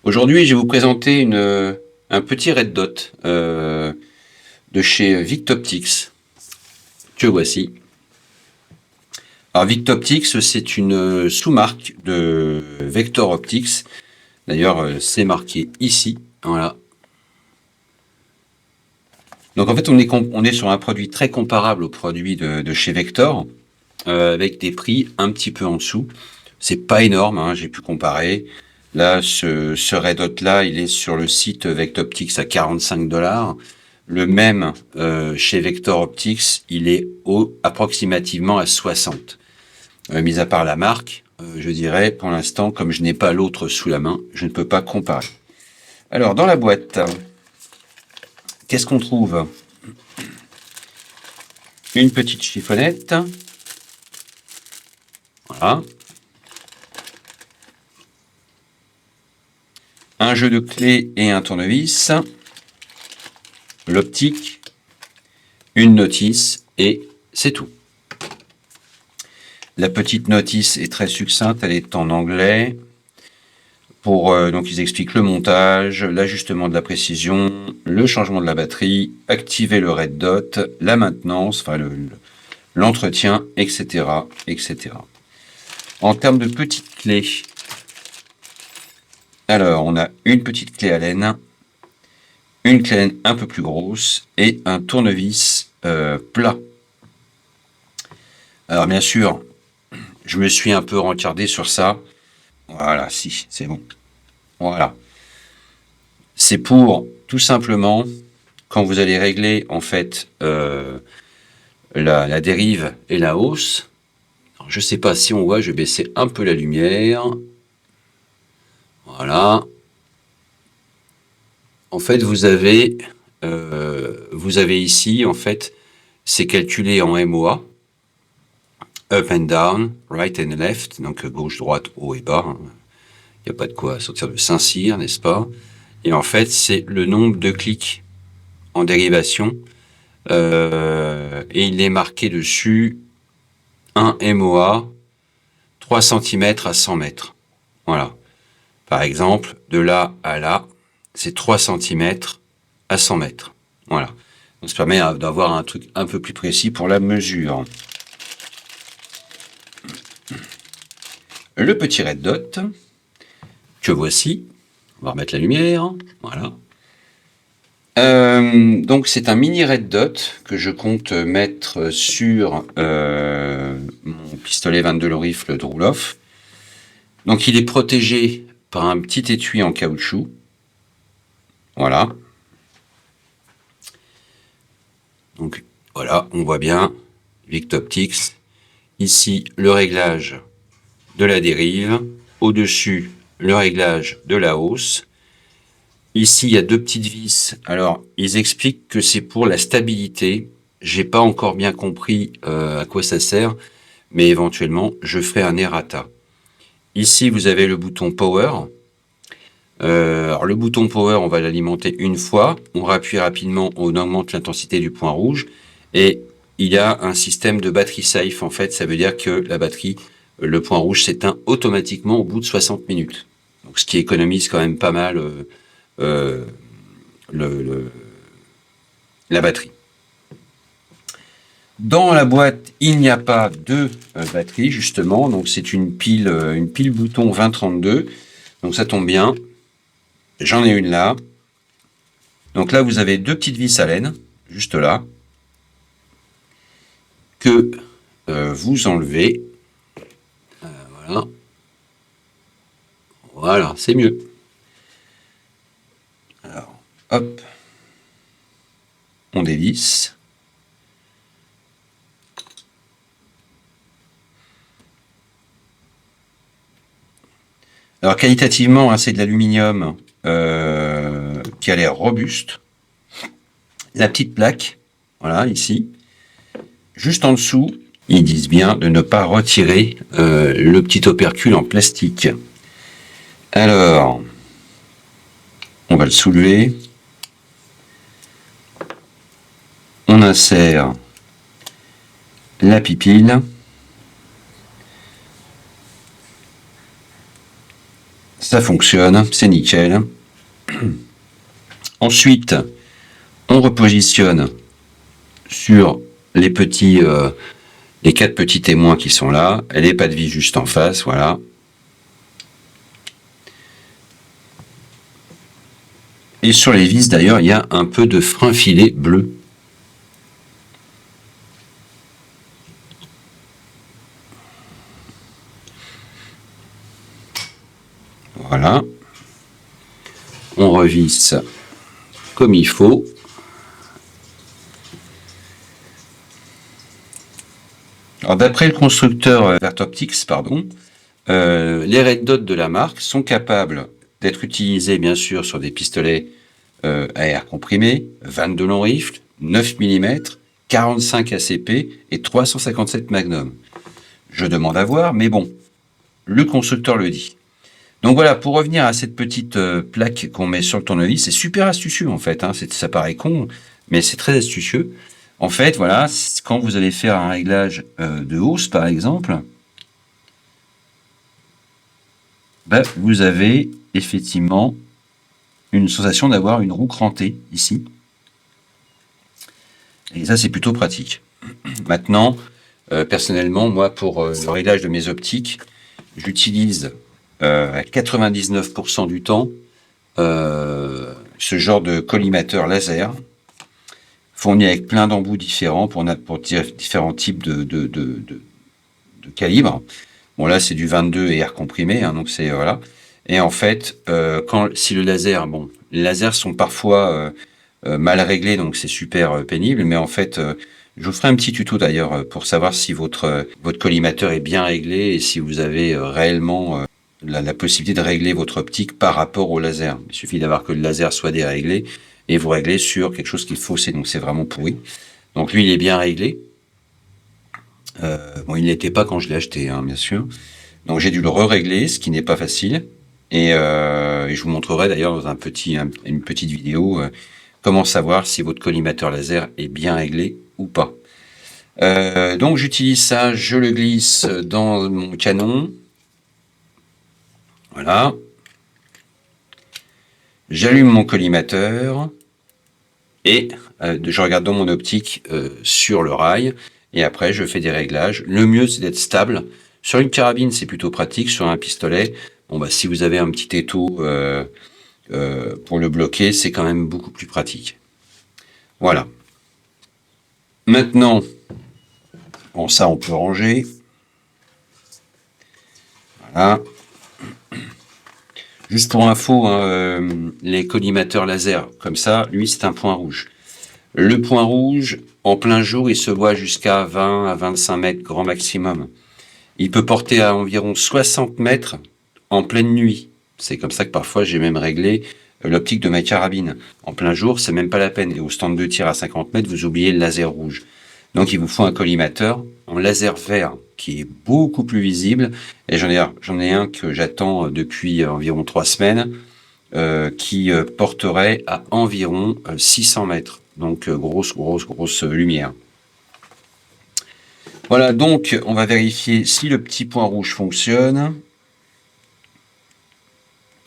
Aujourd'hui, je vais vous présenter un petit red dot de chez Victoptics, que voici. Alors Victoptics, c'est une sous-marque de Vector Optics. D'ailleurs, c'est marqué ici, voilà. Donc en fait, on est sur un produit très comparable au produit de chez Vector, avec des prix un petit peu en dessous. C'est pas énorme, hein, j'ai pu comparer. Là, ce red dot là, il est sur le site Victoptics à 45$. Le même chez Vector Optics, il est approximativement à 60. Mis à part la marque, je dirais, pour l'instant, comme je n'ai pas l'autre sous la main, je ne peux pas comparer. Alors, dans la boîte, qu'est-ce qu'on trouve? Une petite chiffonnette. Voilà. Un jeu de clés et un tournevis. L'optique. Une notice et c'est tout. La petite notice est très succincte, elle est en anglais. Donc ils expliquent le montage, l'ajustement de la précision, le changement de la batterie, activer le red dot, la maintenance, enfin l'entretien, etc., etc. En termes de petites clés, alors on a une petite clé Allen, une clé Allen un peu plus grosse et un tournevis plat. Alors bien sûr, je me suis un peu rencardé sur ça. Voilà, si, c'est bon. Voilà. C'est pour, tout simplement, quand vous allez régler, en fait, la dérive et la hausse. Alors, je ne sais pas si on voit, je vais baisser un peu la lumière. Voilà. En fait, vous avez ici, en fait, c'est calculé en MOA. Up and down, right and left, donc gauche, droite, haut et bas. Il n'y a pas de quoi sortir de Saint-Cyr, n'est-ce pas? Et en fait, c'est le nombre de clics en dérivation. Et il est marqué dessus 1 MOA, 3 cm à 100 mètres. Voilà. Par exemple, de là à là, c'est 3 cm à 100 mètres. Voilà. Donc, ça permet d'avoir un truc un peu plus précis pour la mesure. Le petit red dot, que voici. On va remettre la lumière. Voilà. Donc c'est un mini red dot que je compte mettre sur mon pistolet 22 le rifle de Roelof. Donc il est protégé par un petit étui en caoutchouc. Voilà. Donc voilà, on voit bien Victoptics. Ici le réglage de la dérive. Au-dessus le réglage de la hausse. Ici, il y a deux petites vis. Alors, ils expliquent que c'est pour la stabilité. J'ai pas encore bien compris à quoi ça sert, mais éventuellement, je ferai un errata. Ici, vous avez le bouton Power. Alors, le bouton Power, on va l'alimenter une fois. On rappuie rapidement, on augmente l'intensité du point rouge. Et il y a un système de batterie safe. En fait, ça veut dire que la batterie, le point rouge s'éteint automatiquement au bout de 60 minutes. Donc, ce qui économise quand même pas mal la batterie. Dans la boîte, il n'y a pas de batterie, justement. Donc, c'est une pile bouton 2032. Donc, ça tombe bien. J'en ai une là. Donc là, vous avez deux petites vis Allen, juste là, que vous enlevez. Voilà. Voilà, c'est mieux. Alors, hop. On dévisse. Alors, qualitativement, hein, c'est de l'aluminium. qui a l'air robuste. La petite plaque, voilà, ici. Juste en dessous, ils disent bien de ne pas retirer le petit opercule en plastique. Alors, on va le soulever. On insère la pupille. Ça fonctionne, c'est nickel. Ensuite, on repositionne sur les petits, les 4 petits témoins qui sont là. Elle n'est pas de vis juste en face, voilà. Et sur les vis, d'ailleurs, il y a un peu de frein filet bleu. Voilà. On revisse comme il faut. Alors, d'après le constructeur Vertoptics, pardon, les red dots de la marque sont capables d'être utilisés, bien sûr, sur des pistolets à air comprimé, 22 long rifle, 9 mm, 45 ACP et 357 Magnum. Je demande à voir, mais bon, le constructeur le dit. Donc voilà, pour revenir à cette petite plaque qu'on met sur le tournevis, c'est super astucieux en fait, hein, ça paraît con, mais c'est très astucieux. En fait, voilà, quand vous allez faire un réglage de hausse par exemple, ben, vous avez effectivement une sensation d'avoir une roue crantée ici. Et ça, c'est plutôt pratique. Maintenant, personnellement, moi, pour le réglage de mes optiques, j'utilise à 99% du temps ce genre de collimateur laser fourni avec plein d'embouts différents pour différents types de calibres. Bon, là, c'est du 22 et air comprimé, hein, donc c'est voilà. Et en fait, si le laser, bon, les lasers sont parfois mal réglés, donc c'est super pénible, mais en fait, je vous ferai un petit tuto d'ailleurs pour savoir si votre collimateur est bien réglé et si vous avez réellement la possibilité de régler votre optique par rapport au laser. Il suffit d'avoir que le laser soit déréglé et vous réglez sur quelque chose qui est faussé, donc c'est vraiment pourri. Donc lui, il est bien réglé. Bon, il n'était pas quand je l'ai acheté, hein, bien sûr. Donc j'ai dû le re-régler, ce qui n'est pas facile. Et je vous montrerai d'ailleurs dans une petite vidéo comment savoir si votre collimateur laser est bien réglé ou pas. Donc j'utilise ça, je le glisse dans mon canon. Voilà. J'allume mon collimateur et je regarde dans mon optique sur le rail. Et après, je fais des réglages. Le mieux, c'est d'être stable. Sur une carabine, c'est plutôt pratique. Sur un pistolet, bon, bah, si vous avez un petit étau pour le bloquer, c'est quand même beaucoup plus pratique. Voilà. Maintenant, bon, ça, on peut ranger. Voilà. Juste pour info, hein, les collimateurs laser, comme ça, lui, c'est un point rouge. Le point rouge, en plein jour, il se voit jusqu'à 20 à 25 mètres grand maximum. Il peut porter à environ 60 mètres en pleine nuit. C'est comme ça que parfois j'ai même réglé l'optique de ma carabine. En plein jour, c'est même pas la peine. Et au stand de tir à 50 mètres, vous oubliez le laser rouge. Donc il vous faut un collimateur en laser vert qui est beaucoup plus visible. Et j'en ai un que j'attends depuis environ 3 semaines qui porterait à environ 600 mètres. Donc grosse lumière. Voilà, donc on va vérifier si le petit point rouge fonctionne.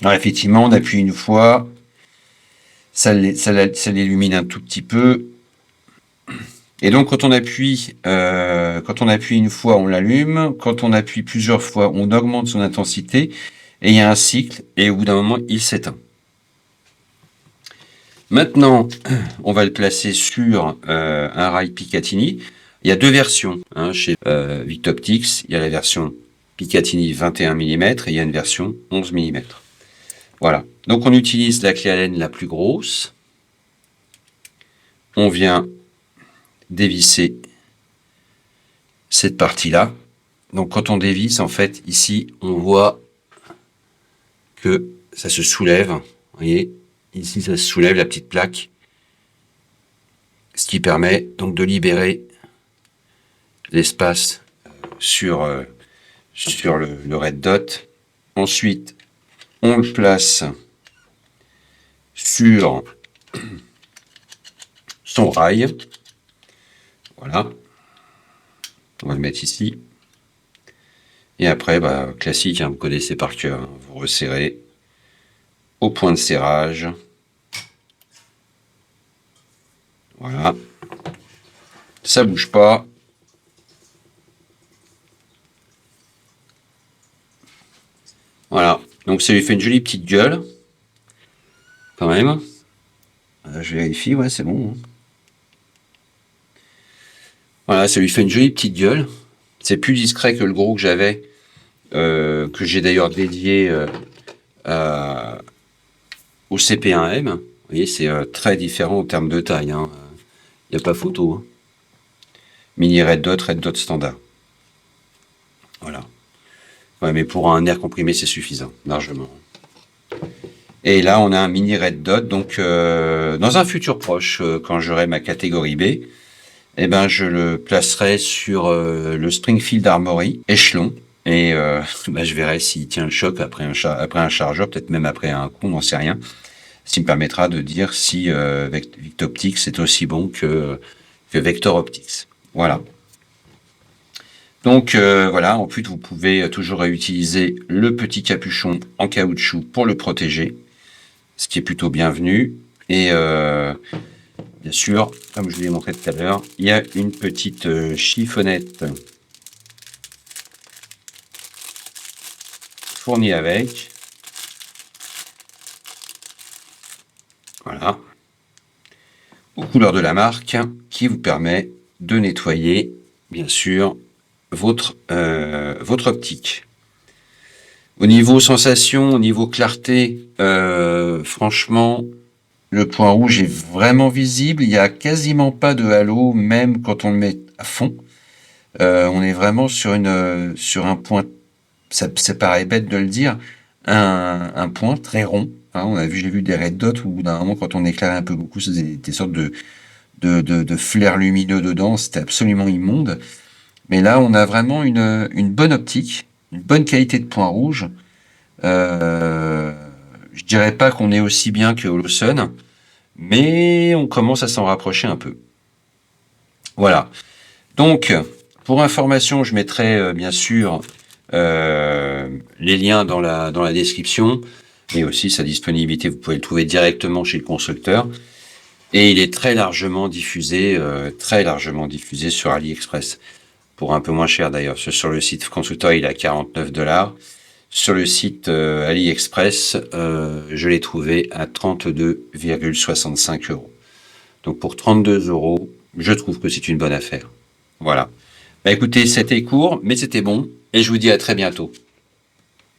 Alors effectivement, on appuie une fois, ça l'illumine un tout petit peu. Et donc quand on appuie une fois, on l'allume. Quand on appuie plusieurs fois, on augmente son intensité. Et il y a un cycle, et au bout d'un moment, il s'éteint. Maintenant, on va le placer sur un rail Picatinny. Il y a deux versions hein, chez Victoptics. Il y a la version Picatinny 21 mm et il y a une version 11 mm. Voilà. Donc on utilise la clé Allen la plus grosse. On vient dévisser cette partie-là. Donc quand on dévisse, en fait, ici, on voit que ça se soulève. Vous voyez, ici ça se soulève la petite plaque, ce qui permet donc de libérer l'espace sur le red dot. Ensuite, on le place sur son rail. Voilà. On va le mettre ici. Et après, classique, hein, vous connaissez par cœur. Hein, vous resserrez au point de serrage. Voilà. Ça bouge pas. Voilà. Donc ça lui fait une jolie petite gueule. Quand même. Je vérifie, ouais, c'est bon. Hein. Voilà, ça lui fait une jolie petite gueule. C'est plus discret que le gros que j'avais, que j'ai d'ailleurs dédié au CP1M. Vous voyez, c'est très différent en termes de taille. Hein. Il n'y a pas photo. Hein. Mini red dot standard. Voilà. Ouais, mais pour un air comprimé, c'est suffisant, largement. Et là, on a un mini red dot. Donc, dans un futur proche, quand j'aurai ma catégorie B, eh ben, je le placerai sur le Springfield Armory Échelon. Et je verrai s'il tient le choc après un chargeur, peut-être même après un coup, on n'en sait rien. Ce qui me permettra de dire si Victoptics est aussi bon que Vector Optics. Voilà. Donc voilà, en plus vous pouvez toujours réutiliser le petit capuchon en caoutchouc pour le protéger, ce qui est plutôt bienvenu. Et bien sûr, comme je vous l'ai montré tout à l'heure, il y a une petite chiffonnette fournie avec. Voilà. Aux couleurs de la marque, qui vous permet de nettoyer, bien sûr, votre optique. Au niveau sensation, au niveau clarté, franchement, le point rouge est vraiment visible. Il n'y a quasiment pas de halo, même quand on le met à fond. On est vraiment sur un point, ça paraît bête de le dire, un point très rond. Hein, j'ai vu des red dots où, au bout d'un moment, quand on éclairait un peu beaucoup, ça faisait des sortes de flares lumineux dedans. C'était absolument immonde. Mais là, on a vraiment une bonne optique, une bonne qualité de point rouge. Je dirais pas qu'on est aussi bien que Holosun, mais on commence à s'en rapprocher un peu. Voilà. Donc, pour information, je mettrai bien sûr les liens dans la description, et aussi sa disponibilité. Vous pouvez le trouver directement chez le constructeur. Et il est très largement diffusé sur AliExpress. Pour un peu moins cher d'ailleurs. Sur le site constructeur, il est à 49 $. Sur le site AliExpress, je l'ai trouvé à 32,65 €. Donc pour 32 €, je trouve que c'est une bonne affaire. Voilà. Écoutez, c'était court, mais c'était bon. Et je vous dis à très bientôt.